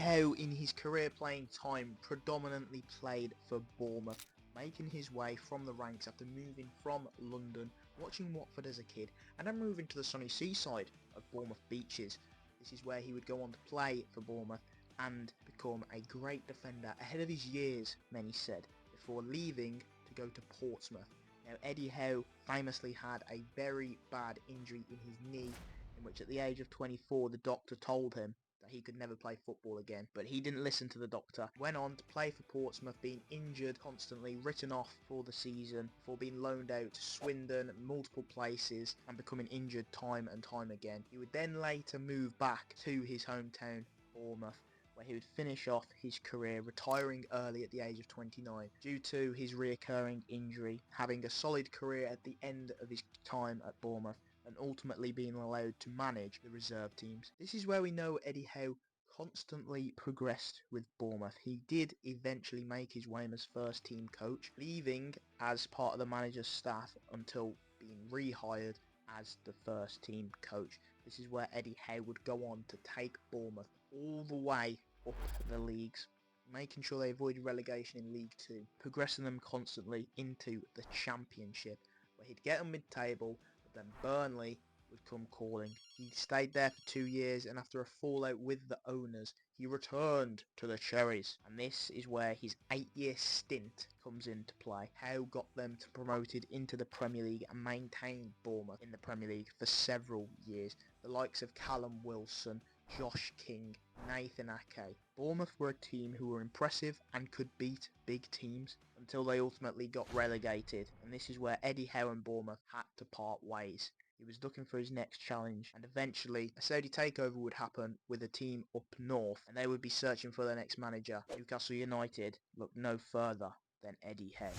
Howe in his career playing time predominantly played for Bournemouth, making his way from the ranks after moving from London, watching Watford as a kid, and then moving to the sunny seaside of Bournemouth beaches. This is where he would go on to play for Bournemouth and become a great defender ahead of his years, many said, before leaving to go to Portsmouth. Now, Eddie Howe famously had a very bad injury in his knee, in which at the age of 24 the doctor told him that he could never play football again, but he didn't listen to the doctor. Went on to play for Portsmouth, being injured constantly, written off for the season, before being loaned out to Swindon, multiple places, and becoming injured time and time again. He would then later move back to his hometown, Bournemouth, where he would finish off his career, retiring early at the age of 29 due to his reoccurring injury, having a solid career at the end of his time at Bournemouth, and ultimately being allowed to manage the reserve teams. This is where we know Eddie Howe constantly progressed with Bournemouth. He did eventually make his way as first team coach, leaving as part of the manager's staff until being rehired as the first team coach. This is where Eddie Howe would go on to take Bournemouth all the way up the leagues, making sure they avoided relegation in League 2, progressing them constantly into the Championship, where he'd get them mid-table, but then Burnley would come calling. He stayed there for 2 years, and after a fallout with the owners, he returned to the Cherries. And this is where his 8-year stint comes into play. Howe got them to promoted into the Premier League and maintained Bournemouth in the Premier League for several years. The likes of Callum Wilson, Josh King, Nathan Ake. Bournemouth were a team who were impressive and could beat big teams until they ultimately got relegated, and this is where Eddie Howe and Bournemouth had to part ways. He was looking for his next challenge, and eventually a Saudi takeover would happen with a team up north, and they would be searching for their next manager. Newcastle United looked no further than Eddie Howe.